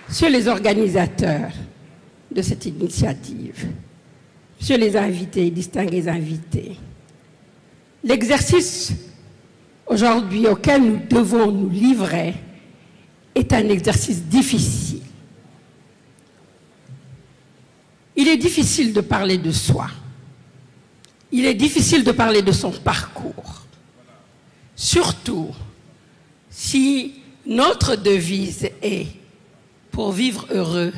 Messieurs les organisateurs de cette initiative, Messieurs les invités, distingués invités, l'exercice aujourd'hui auquel nous devons nous livrer est un exercice difficile. Il est difficile de parler de soi. Il est difficile de parler de son parcours. Surtout si notre devise est « Pour vivre heureux,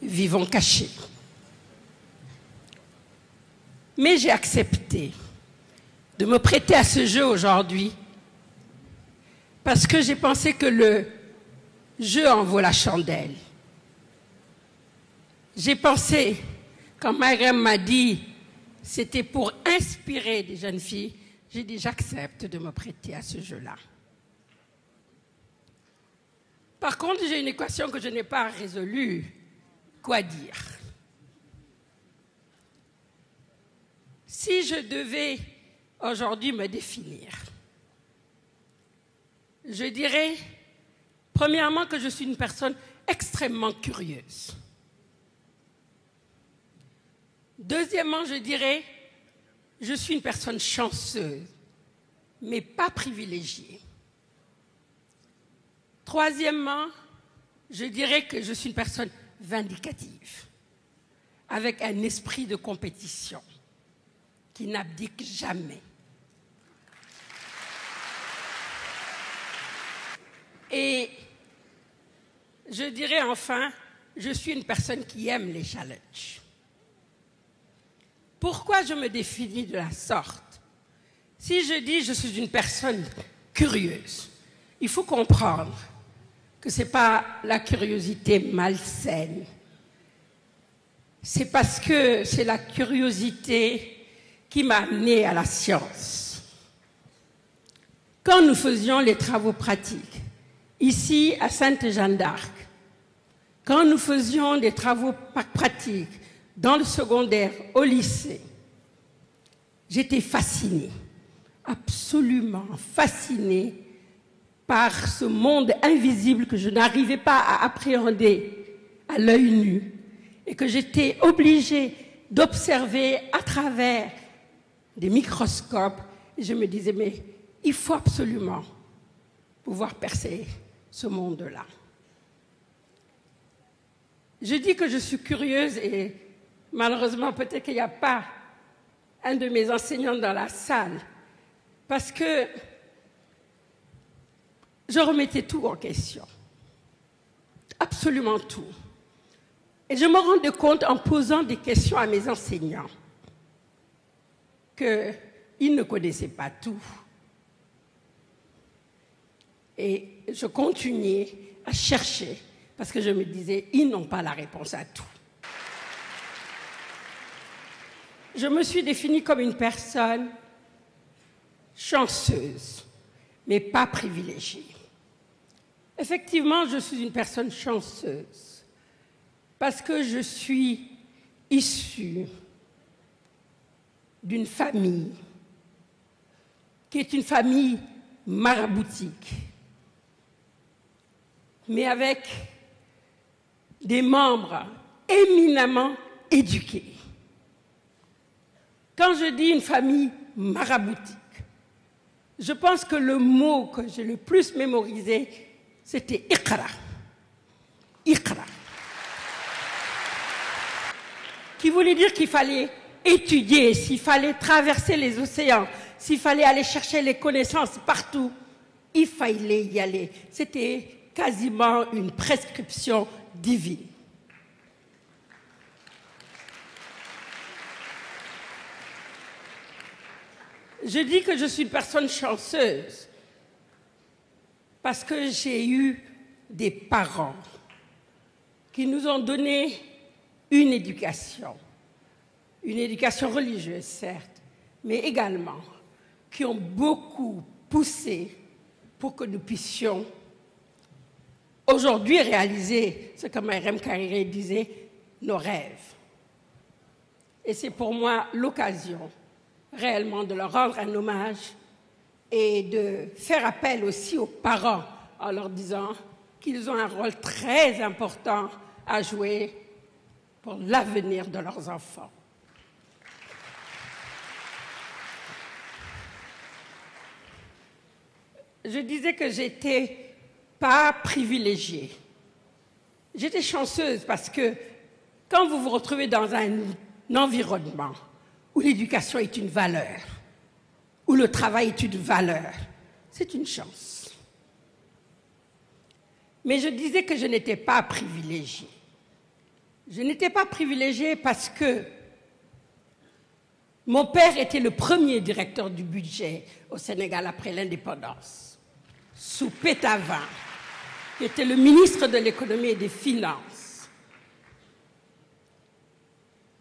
vivons cachés ». Mais j'ai accepté de me prêter à ce jeu aujourd'hui parce que j'ai pensé que le jeu en vaut la chandelle. J'ai pensé, quand Mariam m'a dit c'était pour inspirer des jeunes filles, j'ai dit j'accepte de me prêter à ce jeu-là. Par contre, j'ai une équation que je n'ai pas résolue. Quoi dire? Si je devais aujourd'hui me définir, je dirais, premièrement, que je suis une personne extrêmement curieuse. Deuxièmement, je dirais, je suis une personne chanceuse, mais pas privilégiée. Troisièmement, je dirais que je suis une personne vindicative, avec un esprit de compétition qui n'abdique jamais. Et je dirais enfin, je suis une personne qui aime les challenges. Pourquoi je me définis de la sorte? Si je dis je suis une personne curieuse, il faut comprendre que ce n'est pas la curiosité malsaine. C'est parce que c'est la curiosité qui m'a amenée à la science. Quand nous faisions les travaux pratiques, ici à Sainte-Jeanne d'Arc, quand nous faisions des travaux pratiques dans le secondaire, au lycée, j'étais fascinée, absolument fascinée par ce monde invisible que je n'arrivais pas à appréhender à l'œil nu et que j'étais obligée d'observer à travers des microscopes. Et je me disais, mais il faut absolument pouvoir percer ce monde-là. Je dis que je suis curieuse et malheureusement, peut-être qu'il n'y a pas un de mes enseignants dans la salle parce que je remettais tout en question, absolument tout. Et je me rendais compte en posant des questions à mes enseignants qu'ils ne connaissaient pas tout. Et je continuais à chercher parce que je me disais, ils n'ont pas la réponse à tout. Je me suis définie comme une personne chanceuse, mais pas privilégiée. Effectivement, je suis une personne chanceuse parce que je suis issue d'une famille qui est une famille maraboutique, mais avec des membres éminemment éduqués. Quand je dis une famille maraboutique, je pense que le mot que j'ai le plus mémorisé, c'était « Iqra ». Iqra. Qui voulait dire qu'il fallait étudier, s'il fallait traverser les océans, s'il fallait aller chercher les connaissances partout, il fallait y aller. C'était quasiment une prescription divine. Je dis que je suis une personne chanceuse parce que j'ai eu des parents qui nous ont donné une éducation religieuse certes, mais également qui ont beaucoup poussé pour que nous puissions aujourd'hui réaliser ce que Mariam Karire disait, nos rêves. Et c'est pour moi l'occasion réellement de leur rendre un hommage et de faire appel aussi aux parents en leur disant qu'ils ont un rôle très important à jouer pour l'avenir de leurs enfants. Je disais que j'étais pas privilégiée. J'étais chanceuse parce que quand vous vous retrouvez dans un environnement où l'éducation est une valeur, où le travail est une valeur, c'est une chance. Mais je disais que je n'étais pas privilégiée. Je n'étais pas privilégiée parce que mon père était le premier directeur du budget au Sénégal après l'indépendance, sous Pétavin, qui était le ministre de l'économie et des finances.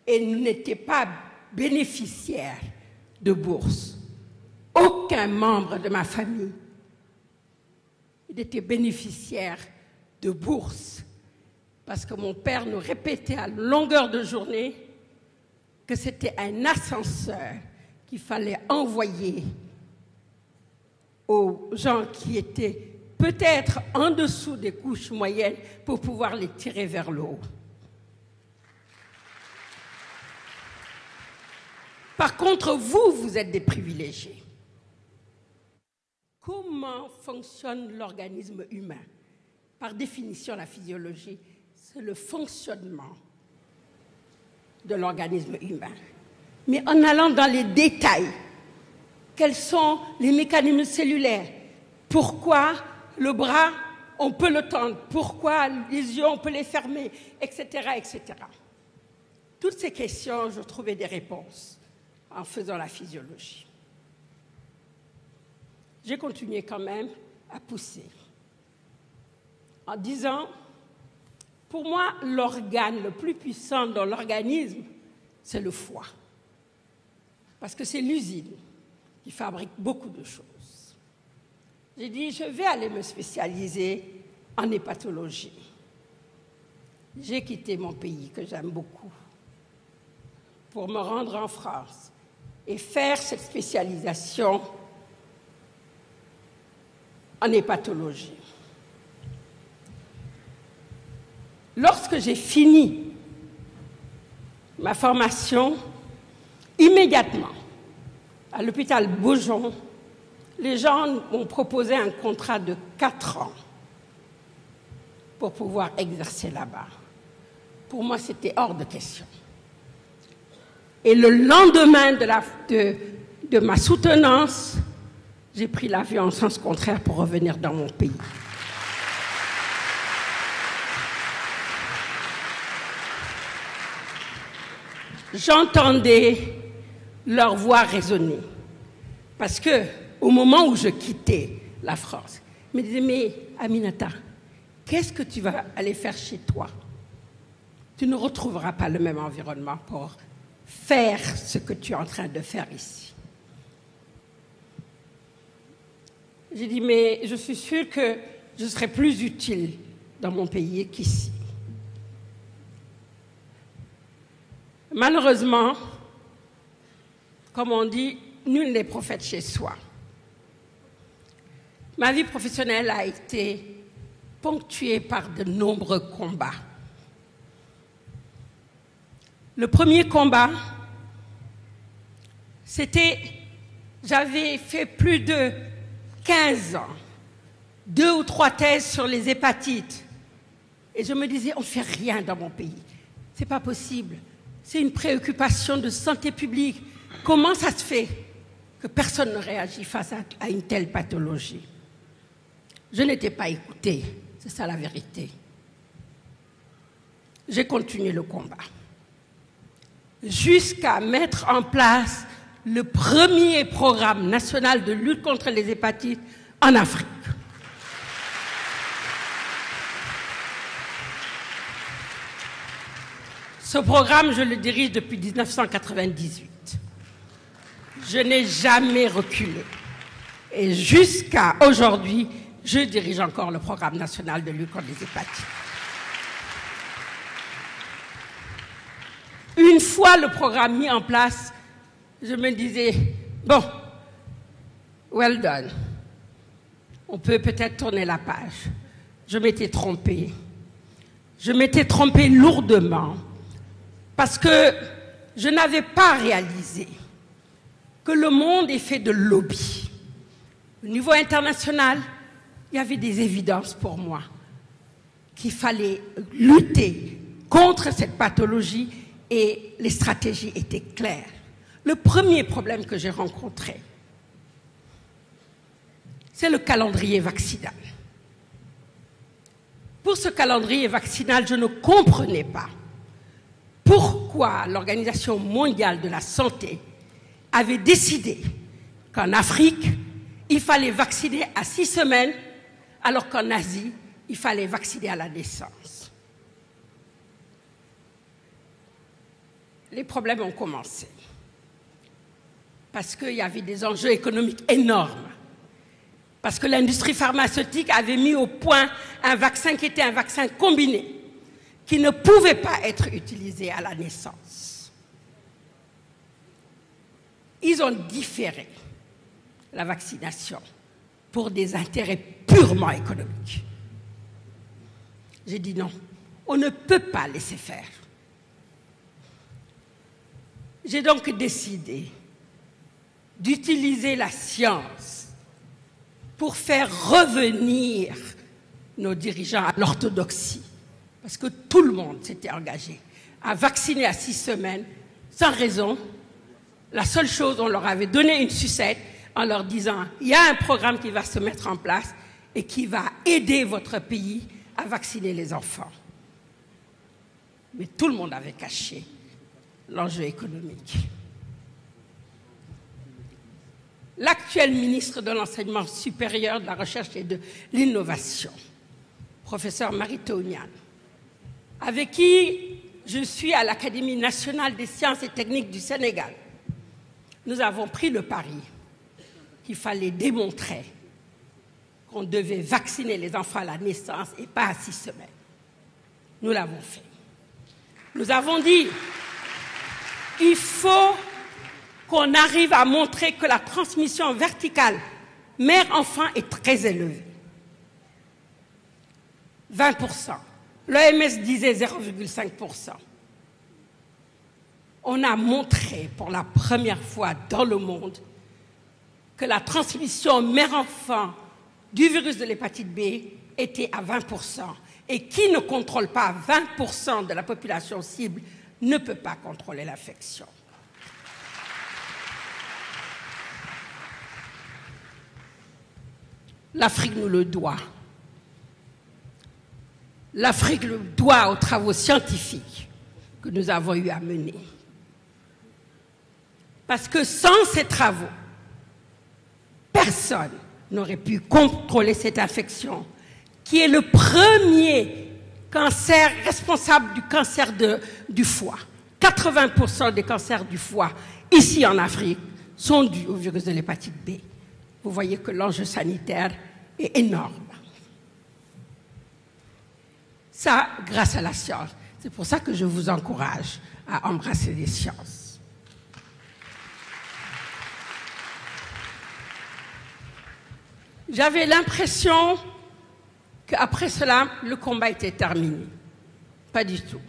Et n'était pas bénéficiaire de bourse. Aucun membre de ma famille n'était bénéficiaire de bourse parce que mon père nous répétait à longueur de journée que c'était un ascenseur qu'il fallait envoyer aux gens qui étaient peut-être en dessous des couches moyennes pour pouvoir les tirer vers le haut. Par contre, vous êtes des privilégiés. Comment fonctionne l'organisme humain? Par définition, la physiologie, c'est le fonctionnement de l'organisme humain. Mais en allant dans les détails, quels sont les mécanismes cellulaires? Pourquoi le bras, on peut le tendre? Pourquoi les yeux, on peut les fermer? Etc., etc. Toutes ces questions, je trouvais des réponses en faisant la physiologie. J'ai continué quand même à pousser en disant, pour moi, l'organe le plus puissant dans l'organisme, c'est le foie. Parce que c'est l'usine qui fabrique beaucoup de choses. J'ai dit, je vais aller me spécialiser en hépatologie. J'ai quitté mon pays, que j'aime beaucoup, pour me rendre en France et faire cette spécialisation en hépatologie. Lorsque j'ai fini ma formation, immédiatement, à l'hôpital Beaujon, les gens m'ont proposé un contrat de 4 ans pour pouvoir exercer là-bas. Pour moi, c'était hors de question. Et le lendemain de ma soutenance, j'ai pris l'avion en sens contraire pour revenir dans mon pays. J'entendais leur voix résonner. Parce que, au moment où je quittais la France, ils me disaient, mais Aminata, qu'est-ce que tu vas aller faire chez toi? Tu ne retrouveras pas le même environnement pour faire ce que tu es en train de faire ici. J'ai dit, mais je suis sûre que je serai plus utile dans mon pays qu'ici. Malheureusement, comme on dit, nul n'est prophète chez soi. Ma vie professionnelle a été ponctuée par de nombreux combats. Le premier combat, c'était, j'avais fait plus de 15 ans, 2 ou 3 thèses sur les hépatites. Et je me disais, on ne fait rien dans mon pays. Ce n'est pas possible. C'est une préoccupation de santé publique. Comment ça se fait que personne ne réagit face à une telle pathologie? Je n'étais pas écoutée, c'est ça la vérité. J'ai continué le combat jusqu'à mettre en place le premier programme national de lutte contre les hépatites en Afrique. Ce programme, je le dirige depuis 1998. Je n'ai jamais reculé. Et jusqu'à aujourd'hui, je dirige encore le programme national de lutte contre les hépatites. Une fois le programme mis en place, je me disais, bon, well done. On peut peut-être tourner la page. je m'étais trompée. Je m'étais trompée lourdement parce que je n'avais pas réalisé que le monde est fait de lobbies. Au niveau international, il y avait des évidences pour moi qu'il fallait lutter contre cette pathologie et les stratégies étaient claires. Le premier problème que j'ai rencontré, c'est le calendrier vaccinal. Pour ce calendrier vaccinal, je ne comprenais pas pourquoi l'Organisation mondiale de la santé avait décidé qu'en Afrique, il fallait vacciner à 6 semaines, alors qu'en Asie, il fallait vacciner à la naissance. Les problèmes ont commencé parce qu'il y avait des enjeux économiques énormes, parce que l'industrie pharmaceutique avait mis au point un vaccin qui était un vaccin combiné, qui ne pouvait pas être utilisé à la naissance. Ils ont différé la vaccination pour des intérêts purement économiques. J'ai dit non, on ne peut pas laisser faire. J'ai donc décidé d'utiliser la science pour faire revenir nos dirigeants à l'orthodoxie, parce que tout le monde s'était engagé à vacciner à 6 semaines, sans raison. La seule chose, on leur avait donné une sucette en leur disant « il y a un programme qui va se mettre en place et qui va aider votre pays à vacciner les enfants ». Mais tout le monde avait caché l'enjeu économique. L'actuel ministre de l'Enseignement supérieur, de la Recherche et de l'Innovation, professeur Mary-Teuw Niane, avec qui je suis à l'Académie nationale des sciences et techniques du Sénégal, nous avons pris le pari qu'il fallait démontrer qu'on devait vacciner les enfants à la naissance et pas à 6 semaines. Nous l'avons fait. Nous avons dit il faut qu'on arrive à montrer que la transmission verticale mère-enfant est très élevée. 20%. L'OMS disait 0,5%. On a montré pour la première fois dans le monde que la transmission mère-enfant du virus de l'hépatite B était à 20%. Et qui ne contrôle pas 20% de la population cible ne peut pas contrôler l'infection. L'Afrique nous le doit. L'Afrique le doit aux travaux scientifiques que nous avons eu à mener. Parce que sans ces travaux, personne n'aurait pu contrôler cette infection, qui est le premier cancer responsable du cancer du foie. 80% des cancers du foie, ici en Afrique, sont dus au virus de l'hépatite B. Vous voyez que l'enjeu sanitaire est énorme. Ça, grâce à la science. C'est pour ça que je vous encourage à embrasser les sciences. J'avais l'impression qu'après cela, le combat était terminé. Pas du tout.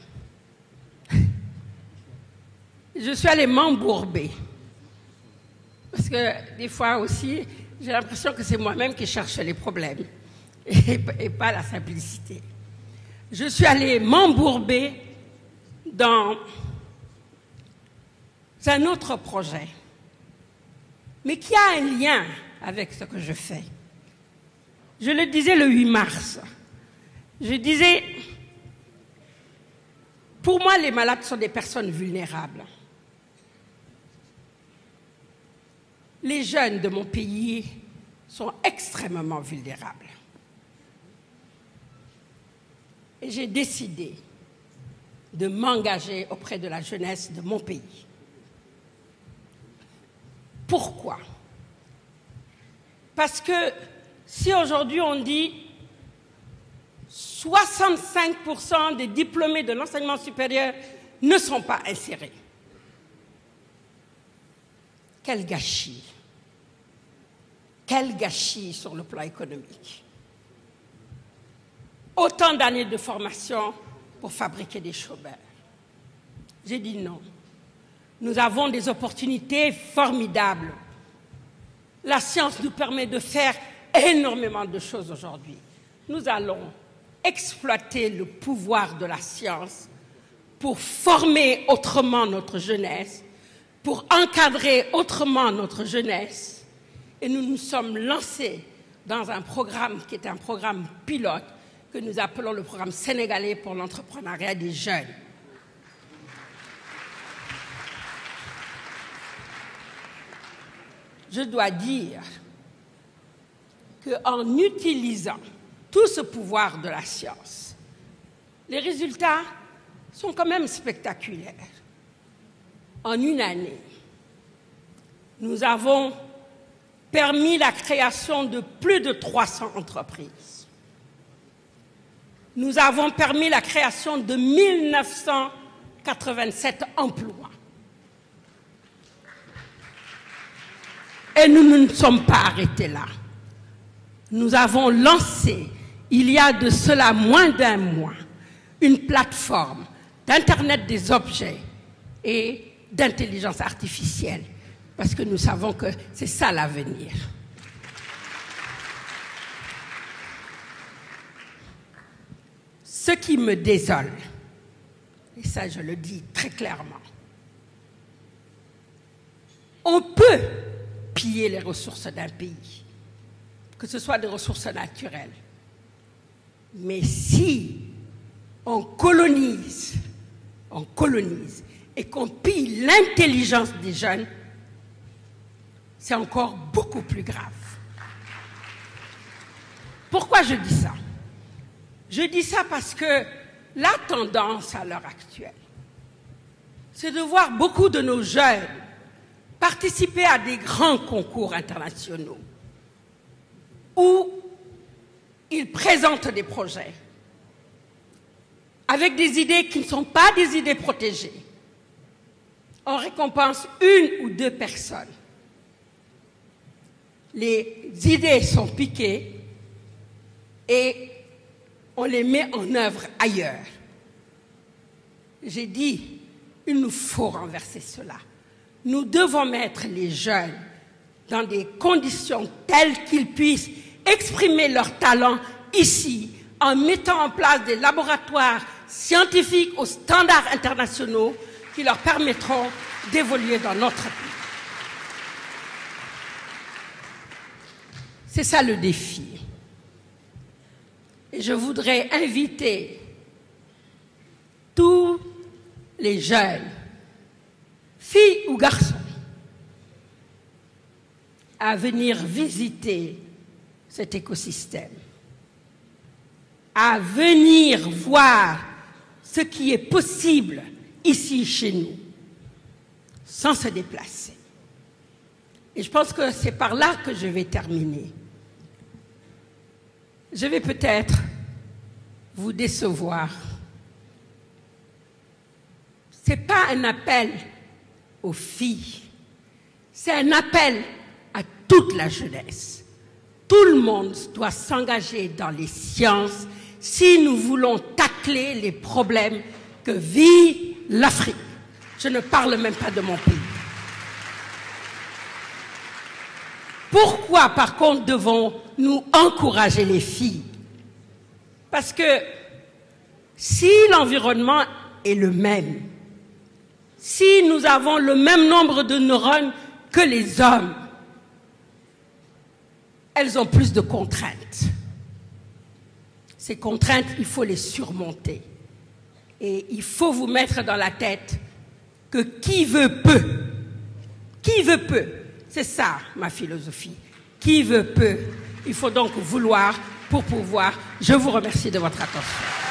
Je suis allée m'embourber. Parce que des fois aussi, j'ai l'impression que c'est moi-même qui cherche les problèmes et pas la simplicité. Je suis allée m'embourber dans un autre projet, mais qui a un lien avec ce que je fais. Je le disais le 8 mars. Je disais, pour moi, les malades sont des personnes vulnérables. Les jeunes de mon pays sont extrêmement vulnérables. Et j'ai décidé de m'engager auprès de la jeunesse de mon pays. Pourquoi? Parce que si aujourd'hui on dit 65% des diplômés de l'enseignement supérieur ne sont pas insérés, quel gâchis! Quel gâchis sur le plan économique! autant d'années de formation pour fabriquer des chômeurs. J'ai dit non. Nous avons des opportunités formidables. La science nous permet de faire énormément de choses aujourd'hui. Nous allons exploiter le pouvoir de la science pour former autrement notre jeunesse, pour encadrer autrement notre jeunesse. Et nous nous sommes lancés dans un programme qui est un programme pilote que nous appelons le programme sénégalais pour l'entrepreneuriat des jeunes. Je dois dire qu'en utilisant tout ce pouvoir de la science, les résultats sont quand même spectaculaires. En une année, nous avons permis la création de plus de 300 entreprises. Nous avons permis la création de 1987 emplois. Et nous ne nous sommes pas arrêtés là. Nous avons lancé, il y a de cela moins d'un mois, une plateforme d'Internet des objets et d'intelligence artificielle, parce que nous savons que c'est ça l'avenir. Ce qui me désole, et ça je le dis très clairement, on peut piller les ressources d'un pays, que ce soit des ressources naturelles. Mais si on colonise et qu'on pille l'intelligence des jeunes, c'est encore beaucoup plus grave. Pourquoi je dis ça? Je dis ça parce que la tendance à l'heure actuelle, c'est de voir beaucoup de nos jeunes participer à des grands concours internationaux où ils présentent des projets avec des idées qui ne sont pas des idées protégées. On récompense une ou deux personnes. Les idées sont piquées et on les met en œuvre ailleurs. J'ai dit, il nous faut renverser cela. Nous devons mettre les jeunes dans des conditions telles qu'ils puissent exprimer leurs talents ici, en mettant en place des laboratoires scientifiques aux standards internationaux qui leur permettront d'évoluer dans notre pays. C'est ça le défi. Et je voudrais inviter tous les jeunes, filles ou garçons, à venir visiter cet écosystème, à venir voir ce qui est possible ici chez nous, sans se déplacer. Et je pense que c'est par là que je vais terminer. Je vais peut-être vous décevoir. Ce n'est pas un appel aux filles, c'est un appel à toute la jeunesse. Tout le monde doit s'engager dans les sciences si nous voulons tacler les problèmes que vit l'Afrique. Je ne parle même pas de mon pays. Pourquoi, par contre, devons-nous encourager les filles? Parce que si l'environnement est le même, si nous avons le même nombre de neurones que les hommes, elles ont plus de contraintes. Ces contraintes, il faut les surmonter. Et il faut vous mettre dans la tête que qui veut peut. Qui veut peut. C'est ça ma philosophie. Qui veut peut. Il faut donc vouloir pour pouvoir. Je vous remercie de votre attention.